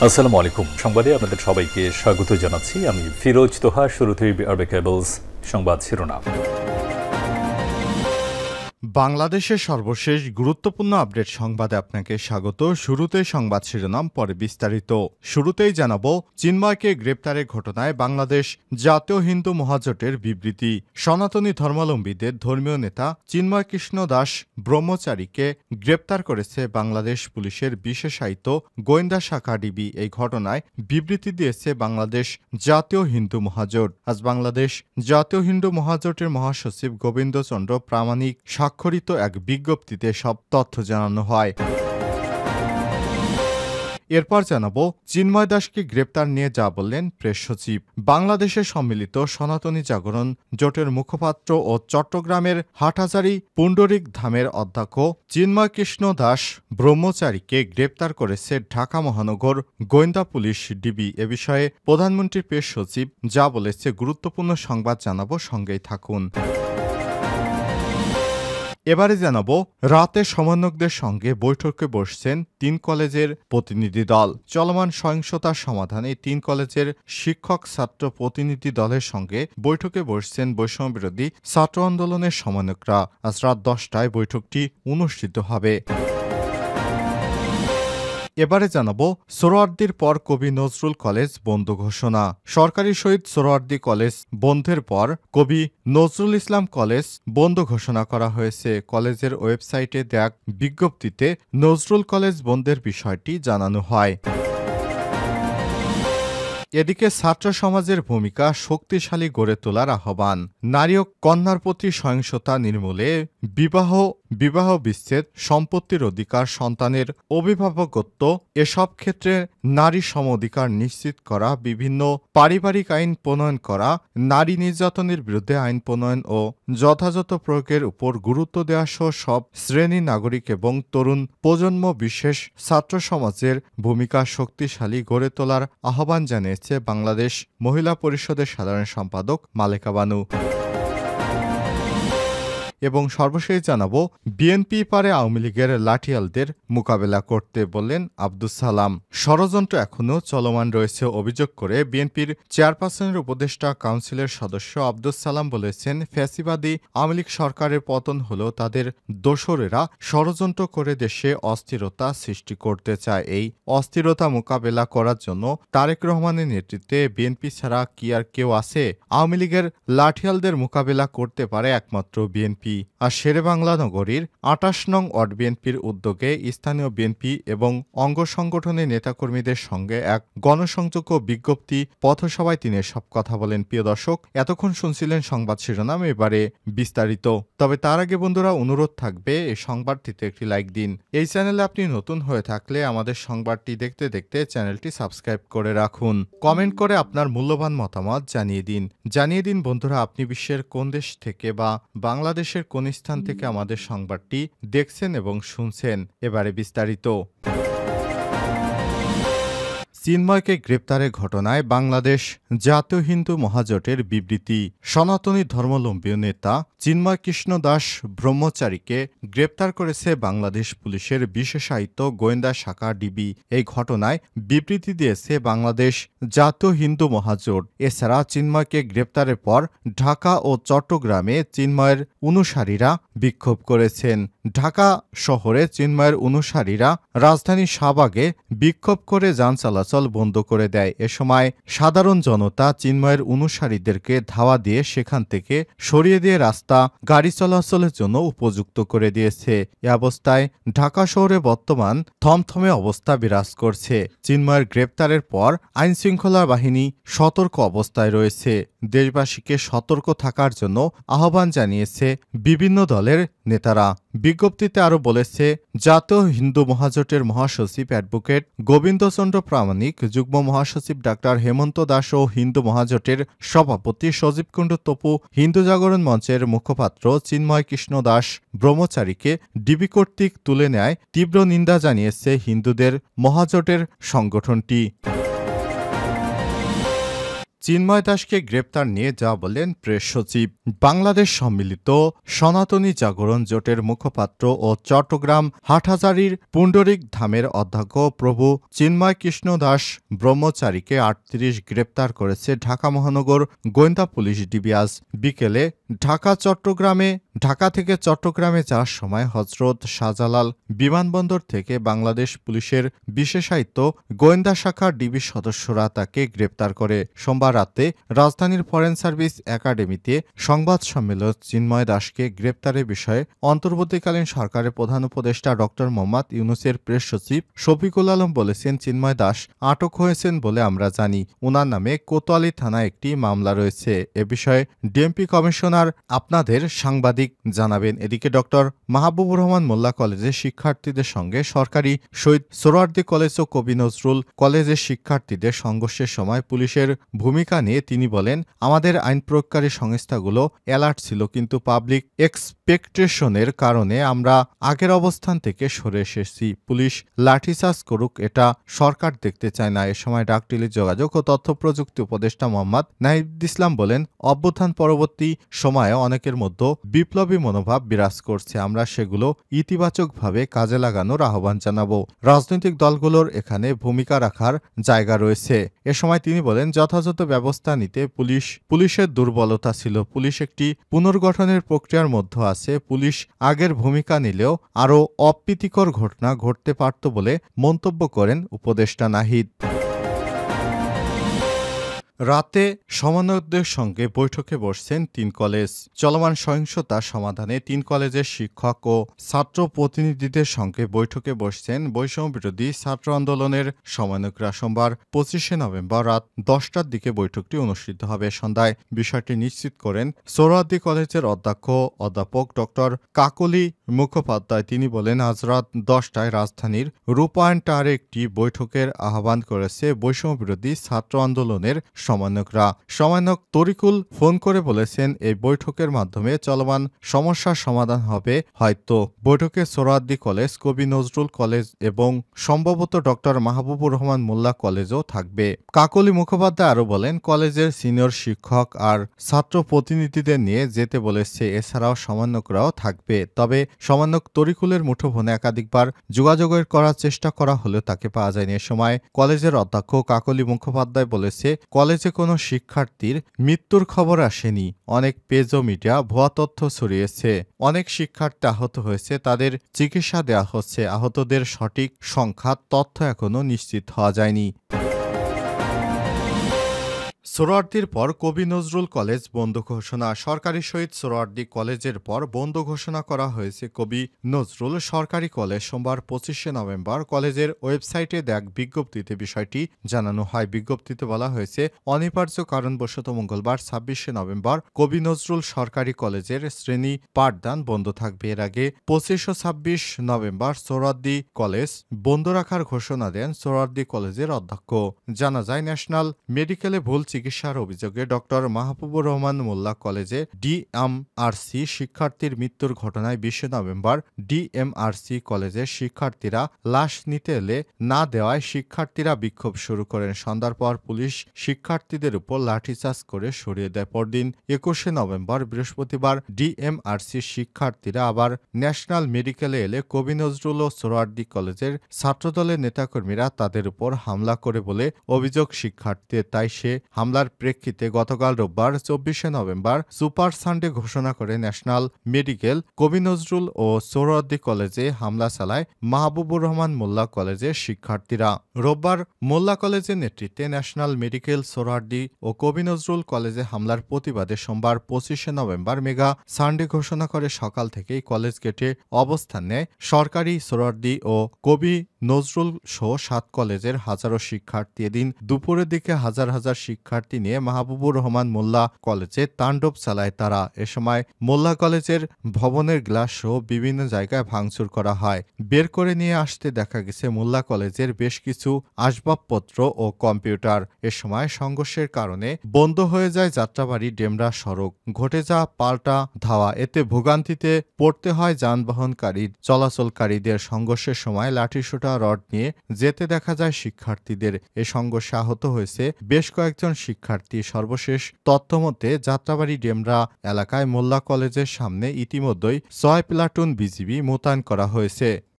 আসসালামু আলাইকুম। সংবাদে আপনাদের সবাইকে স্বাগত জানাচ্ছি। আমি ফিরোজ তোহা। শুরুতেই আরবে কেবলস সংবাদ শিরোনাম। বাংলাদেশের সর্বশেষ গুরুত্বপূর্ণ আপডেট সংবাদে আপনাকে স্বাগত। শুরুতে সংবাদ শিরোনাম, পরে বিস্তারিত। শুরুতেই জানাবো, চিন্ময়কে গ্রেপ্তারের ঘটনায় বাংলাদেশ জাতীয় হিন্দু মহাজোটের বিবৃতি। সনাতনী ধর্মাবলম্বীদের ধর্মীয় নেতা চিন্ময় কৃষ্ণ দাস ব্রহ্মচারীকে গ্রেপ্তার করেছে বাংলাদেশ পুলিশের বিশেষায়িত গোয়েন্দা শাখা ডিবি। এই ঘটনায় বিবৃতি দিয়েছে বাংলাদেশ জাতীয় হিন্দু মহাজোট। আজ বাংলাদেশ জাতীয় হিন্দু মহাজোটের মহাসচিব গোবিন্দ চন্দ্র প্রামাণিক স্বাক্ষরিত এক বিজ্ঞপ্তিতে সব তথ্য জানানো হয়। এরপর জানাবো, চিন্ময় দাসকে গ্রেপ্তার নিয়ে যা বললেন প্রেস সচিব। বাংলাদেশের সম্মিলিত সনাতনী জাগরণ জোটের মুখপাত্র ও চট্টগ্রামের হাটহাজারী পুণ্ডরিক ধামের অধ্যক্ষ চিন্ময় কৃষ্ণ দাস ব্রহ্মচারীকে গ্রেপ্তার করেছে ঢাকা মহানগর গোয়েন্দা পুলিশ ডিবি। এ বিষয়ে প্রধানমন্ত্রীর প্রেস সচিব যা বলেছে গুরুত্বপূর্ণ সংবাদ জানাবো, সঙ্গেই থাকুন। এবারে জানাবো, রাতে সমন্বয়কদের সঙ্গে বৈঠকে বসছেন 3 কলেজের প্রতিনিধি দল। চলমান সহিংসতার সমাধানে 3 কলেজের শিক্ষক ছাত্র প্রতিনিধি দলের সঙ্গে বৈঠকে বসছেন বৈষম্যবিরোধী ছাত্র আন্দোলনের সমন্বয়করা। আজ রাত 10টায় বৈঠকটি অনুষ্ঠিত হবে। এবারে জানাবো, সোহরাওয়ার্দীর পর কবি নজরুল কলেজ বন্ধ ঘোষণা। সরকারি শহীদ সোহরাওয়ার্দী কলেজ বন্ধের পর কবি নজরুল ইসলাম কলেজ বন্ধ ঘোষণা করা হয়েছে। কলেজের ওয়েবসাইটে দেয়া বিজ্ঞপ্তিতে নজরুল কলেজ বন্ধের বিষয়টি জানানো হয়। এদিকে ছাত্র সমাজের ভূমিকা শক্তিশালী গড়ে তোলার আহ্বান। নারী ও কন্যার প্রতি সহিংসতা নির্মূলে বিবাহ বিচ্ছেদ, সম্পত্তির অধিকার, সন্তানের অভিভাবকত্ব এসব ক্ষেত্রে নারী সম অধিকার নিশ্চিত করা, বিভিন্ন পারিবারিক আইন প্রণয়ন করা, নারী নির্যাতনের বিরুদ্ধে আইন প্রণয়ন ও যথাযথ প্রয়োগের উপর গুরুত্ব দেওয়া সহ সব শ্রেণীর নাগরিক এবং তরুণ প্রজন্ম বিশেষ ছাত্র সমাজের ভূমিকা শক্তিশালী গড়ে তোলার আহ্বান জানিয়েছে বাংলাদেশ মহিলা পরিষদের সাধারণ সম্পাদক মালেকা বানু। এবং সর্বশেষ জানাবো, বিএনপি পারে আওয়ামী লীগের লাঠিয়ালদের মোকাবেলা করতে বললেন আব্দুস সালাম। ষড়যন্ত্র এখনও চলমান রয়েছে অভিযোগ করে বিএনপির চেয়ারপারসনের উপদেষ্টা কাউন্সিলের সদস্য আব্দুস সালাম বলেছেন, ফ্যাসিবাদী আওয়ামী লীগ সরকারের পতন হলেও তাদের দোসরেরা ষড়যন্ত্র করে দেশে অস্থিরতা সৃষ্টি করতে চায়। এই অস্থিরতা মোকাবেলা করার জন্য তারেক রহমানের নেতৃত্বে বিএনপি ছাড়া কি আর কেউ আছে? আওয়ামী লীগের লাঠিয়ালদের মোকাবেলা করতে পারে একমাত্র বিএনপি। আর শেরেবাংলা নগরীর ২৮ নং ওয়ার্ড বিএনপির উদ্যোগে স্থানীয় বিএনপি এবং অঙ্গ সংগঠনের নেতাকর্মীদের সঙ্গে এক গণসংযোগ বিজ্ঞপ্তি পথসভায় তিনি সব কথা বলেন। প্রিয় দর্শক, এতক্ষণ শুনছিলেন সংবাদ শিরোনাম, এবারে বিস্তারিত। তবে তার আগে বন্ধুরা, অনুরোধ থাকবে এই সংবাদটিতে একটি লাইক দিন। এই চ্যানেলে আপনি নতুন হয়ে থাকলে আমাদের সংবাদটি দেখতে দেখতে চ্যানেলটি সাবস্ক্রাইব করে রাখুন। কমেন্ট করে আপনার মূল্যবান মতামত জানিয়ে দিন বন্ধুরা, আপনি বিশ্বের কোন দেশ থেকে বা বাংলাদেশের কোন স্থান থেকে আমাদের সংবাদটি দেখছেন এবং শুনছেন। এবারে বিস্তারিত। চিন্ময়কে গ্রেপ্তারের ঘটনায় বাংলাদেশ জাতীয় হিন্দু মহাজোটের বিবৃতি। সনাতনী ধর্মাবলম্বী নেতা চিন্ময় কৃষ্ণ দাস ব্রহ্মচারীকে গ্রেপ্তার করেছে বাংলাদেশ পুলিশের বিশেষায়িত গোয়েন্দা শাখা ডিবি। এই ঘটনায় বিবৃতি দিয়েছে বাংলাদেশ জাতীয় হিন্দু মহাজোট। এছাড়া চিন্ময়কে গ্রেপ্তারের পর ঢাকা ও চট্টগ্রামে চিন্ময়ের অনুসারীরা বিক্ষোভ করেছেন। ঢাকা শহরে চিন্ময়ের অনুসারীরা রাজধানী শাহবাগে বিক্ষোভ করে যান চলাচল বন্ধ করে দেয়। এ সময় সাধারণ জনতা চিন্ময়ের অনুসারীদেরকে ধাওয়া দিয়ে সেখান থেকে সরিয়ে দিয়ে রাস্তা গাড়ি চলাচলের জন্য উপযুক্ত করে দিয়েছে। এ অবস্থায় ঢাকা শহরে বর্তমান থমথমে অবস্থা বিরাজ করছে। চিন্ময়ের গ্রেপ্তারের পর আইনশৃঙ্খলা বাহিনী সতর্ক অবস্থায় রয়েছে। দেশবাসীকে সতর্ক থাকার জন্য আহ্বান জানিয়েছে বিভিন্ন দলের নেতারা। বিজ্ঞপ্তিতে আরও বলেছে, জাতীয় হিন্দু মহাজোটের মহাসচিব অ্যাডভোকেট গোবিন্দ চন্দ্র প্রামাণিক, যুগ্ম মহাসচিব ডাক্তার হেমন্ত দাস ও হিন্দু মহাজোটের সভাপতি সজীব কুণ্ডু তপু, হিন্দু জাগরণ মঞ্চের মুখপাত্র চিন্ময় কৃষ্ণ দাস ব্রহ্মচারীকে ডিবি কর্তৃক তুলে নেয় তীব্র নিন্দা জানিয়েছে হিন্দুদের মহাজোটের সংগঠনটি। চিন্ময় দাসকে গ্রেপ্তার নিয়ে যা বললেন প্রেস সচিব। বাংলাদেশ সম্মিলিত সনাতনী জাগরণ জোটের মুখপাত্র ও চট্টগ্রাম হাটহাজারীর পুণ্ডরিক ধামের অধ্যক্ষ প্রভু চিন্ময় কৃষ্ণ দাস ব্রহ্মচারীকে ৩৮ গ্রেপ্তার করেছে ঢাকা মহানগর গোয়েন্দা পুলিশ ডিবি আজ বিকেলে ঢাকা থেকে চট্টগ্রামে যাওয়ার সময় হজরত শাহজালাল বিমানবন্দর থেকে বাংলাদেশ পুলিশের বিশেষায়িত গোয়েন্দা শাখার ডিবি সদস্যরা তাকে গ্রেপ্তার করে। সোমবার রাতে রাজধানীর ফরেন সার্ভিস একাডেমিতে সংবাদ সম্মেলন চিন্ময় দাসকে গ্রেপ্তারের বিষয়ে অন্তর্বর্তীকালীন সরকারের প্রধান উপদেষ্টা ড মোহাম্মদ ইউনূসের প্রেস সচিব শফিকুল আলম বলেছেন, চিন্ময় দাস আটক হয়েছেন বলে আমরা জানি। উনার নামে কোতোয়ালি থানায় একটি মামলা রয়েছে। এ বিষয়ে ডিএমপি কমিশনার আপনাদের সাংবাদিক জানাবেন। এদিকে ড মাহবুবুর রহমান মোল্লা কলেজের শিক্ষার্থীদের সঙ্গে সরকারি শহীদ সোহরাওয়ার্দী কলেজ ও কবি নজরুল কলেজের শিক্ষার্থীদের সংঘর্ষের সময় পুলিশের ভূমিকা নিয়ে তিনি বলেন, আমাদের আইন প্রয়োগকারী সংস্থাগুলো অ্যালার্ট ছিল, কিন্তু পাবলিক এক্সপেকটেশনের কারণে আমরা আগের অবস্থান থেকে সরে এসেছি। পুলিশ লাঠিচার্জ করুক, এটা সরকার দেখতে চায় না। এ সময় ডাক টেলিযোগাযোগ ও তথ্য প্রযুক্তি উপদেষ্টা মোহাম্মদ নাহিদ ইসলাম বলেন, অভ্যুত্থান পরবর্তী সময়ে অনেকের মধ্যে বিপ্লবী মনোভাব বিরাজ করছে। আমরা সেগুলো ইতিবাচকভাবে কাজে লাগানোর আহ্বান জানাবো। রাজনৈতিক দলগুলোর এখানে ভূমিকা রাখার জায়গা রয়েছে। এ সময় তিনি বলেন, যথাযথ ব্যবস্থা নিতে পুলিশের দুর্বলতা ছিল। পুলিশ একটি পুনর্গঠনের প্রক্রিয়ার মধ্যে আছে। পুলিশ আগের ভূমিকা নিলেও আরও অপ্রীতিকর ঘটনা ঘটতে পারত বলে মন্তব্য করেন উপদেষ্টা নাহিদ। রাতে সমন্বয়কদের সঙ্গে বৈঠকে বসছেন ৩ কলেজ। চলমান সহিংসতা সমাধানে ৩ কলেজের শিক্ষক ও ছাত্র প্রতিনিধিদের সঙ্গে বৈঠকে বসছেন বৈষম্যবিরোধী ছাত্র আন্দোলনের সমন্বয়করা। সোমবার ২৫শে নভেম্বর রাত ১০টার দিকে বৈঠকটি অনুষ্ঠিত হবে। সন্ধ্যায় বিষয়টি নিশ্চিত করেন সোহরাওয়ার্দী কলেজের অধ্যাপক ড কাকলী মুখোপাধ্যায়। তিনি বলেন, আজ রাত ১০টায় রাজধানীর রূপায়ণ টাওয়ারে একটি বৈঠকের আহ্বান করেছে বৈষম্যবিরোধী ছাত্র আন্দোলনের সমন্বয়ক তরিকুল ফোন করে বলেছেন, এই বৈঠকের মাধ্যমে চলমান সমস্যার সমাধান হবে হয়তো। বৈঠকে সোহরাওয়ার্দী কলেজ, কবি নজরুল কলেজ এবং সম্ভবত ড মাহবুবুর রহমান মোল্লা কলেজও থাকবে। কাকলী মুখোপাধ্যায় আরও বলেন, কলেজের সিনিয়র শিক্ষক আর ছাত্র প্রতিনিধিদের নিয়ে যেতে বলেছে। এছাড়াও সমন্বয়করাও থাকবে। তবে সমন্বয়ক তরিকুলের মুঠোফোনে একাধিকবার যোগাযোগের করার চেষ্টা করা হলেও তাকে পাওয়া যায়নি। এ সময় কলেজের অধ্যক্ষ কাকলী মুখোপাধ্যায় বলেছে, কলেজে কোনো শিক্ষার্থীর মৃত্যুর খবর আসেনি। অনেক পেজ ও মিডিয়া ভুয়া তথ্য ছড়িয়েছে। অনেক শিক্ষার্থী আহত হয়েছে, তাদের চিকিৎসা দেওয়া হচ্ছে। আহতদের সঠিক সংখ্যা তথ্য এখনও নিশ্চিত হওয়া যায়নি। সোহরাওয়ার্দীর পর কবি নজরুল কলেজ বন্ধ ঘোষণা। সরকারি শহীদ সোহরাওয়ার্দী কলেজের পর বন্ধ ঘোষণা করা হয়েছে কবি নজরুল সরকারি কলেজ। সোমবার ২৫শে নভেম্বর কলেজের ওয়েবসাইটে এক বিজ্ঞপ্তিতে বিষয়টি জানানো হয়। বিজ্ঞপ্তিতে বলা হয়েছে, অনিবার্য কারণবশত মঙ্গলবার ২৬শে নভেম্বর কবি নজরুল সরকারি কলেজের শ্রেণী পাঠদান বন্ধ থাকবে। এর আগে ২৫ ও ২৬ নভেম্বর সোহরাওয়ার্দী কলেজ বন্ধ রাখার ঘোষণা দেন সোহরাওয়ার্দী কলেজের অধ্যক্ষ। জানা যায়, ন্যাশনাল মেডিকেলে ভুল চিকিৎসার অভিযোগে ড মাহবুবুর রহমান মোল্লা কলেজে ডিএমআরসি শিক্ষার্থীর মৃত্যুর ঘটনায় ২০ নভেম্বর ডিএমআরসি কলেজের শিক্ষার্থীরা লাশ নিতে এলে না দেওয়ায় শিক্ষার্থীরা বিক্ষোভ শুরু করেন। সন্ধ্যার পর পুলিশ শিক্ষার্থীদের উপর লাঠিচার্জ করে সরিয়ে দেয়। পরদিন ২১শে নভেম্বর বৃহস্পতিবার ডিএমআরসি শিক্ষার্থীরা আবার ন্যাশনাল মেডিকেলে এলে কবি নজরুল ও সোহরাওয়ার্দী কলেজের ছাত্রদলের নেতাকর্মীরা তাদের উপর হামলা করে বলে অভিযোগ শিক্ষার্থীদের। তাই সে হামলার প্রেক্ষিতে গতকাল রোববার ২৪শে নভেম্বর সুপার সানডে ঘোষণা করে ন্যাশনাল মেডিকেল, কবি নজরুল ও সোহরাওয়ার্দী কলেজে হামলা চালায় মাহবুবুর রহমান মোল্লা কলেজের শিক্ষার্থীরা। রোববার মোল্লা কলেজের নেতৃত্বে ন্যাশনাল মেডিকেল, সোহরাওয়ার্দী ও কবি নজরুল কলেজে হামলার প্রতিবাদে সোমবার ২৫শে নভেম্বর মেগা সানডে ঘোষণা করে সকাল থেকেই কলেজ গেটে অবস্থান নেয় সরকারি, সোহরাওয়ার্দী ও কবি নজরুল সহ ৭ কলেজের হাজারো শিক্ষার্থী। এদিন দুপুরের দিকে হাজার হাজার শিক্ষার্থী নিয়ে মাহবুবুর রহমান মোল্লা কলেজে তাণ্ডব চালায় তারা। এ সময় মোল্লা কলেজের ভবনের গ্লাস সহ বিভিন্ন জায়গায় ভাঙচুর করা হয়। বের করে নিয়ে আসতে দেখা গেছে মোল্লা কলেজের বেশ কিছু আসবাবপত্র ও কম্পিউটার। এ সময় সংঘর্ষের কারণে বন্ধ হয়ে যায় যাত্রাবাড়ি ডেমরা সড়ক। ঘটে যা পাল্টা ধাওয়া, এতে ভোগান্তিতে পড়তে হয় যানবাহনকারী চলাচলকারীদের। সংঘর্ষের সময় লাঠিসোঁটা রড নিয়ে যেতে দেখা যায় শিক্ষার্থীদের। এ সংঘর্ষে আহত হয়েছে বেশ কয়েকজন শিক্ষার্থী। সর্বশেষ তথ্যমতে যাত্রাবাড়ি ডেমরা এলাকায় মোল্লা কলেজের সামনে ইতিমধ্যেই ৬ প্লাটুন বিজিবি মোতায়েন করা হয়েছে।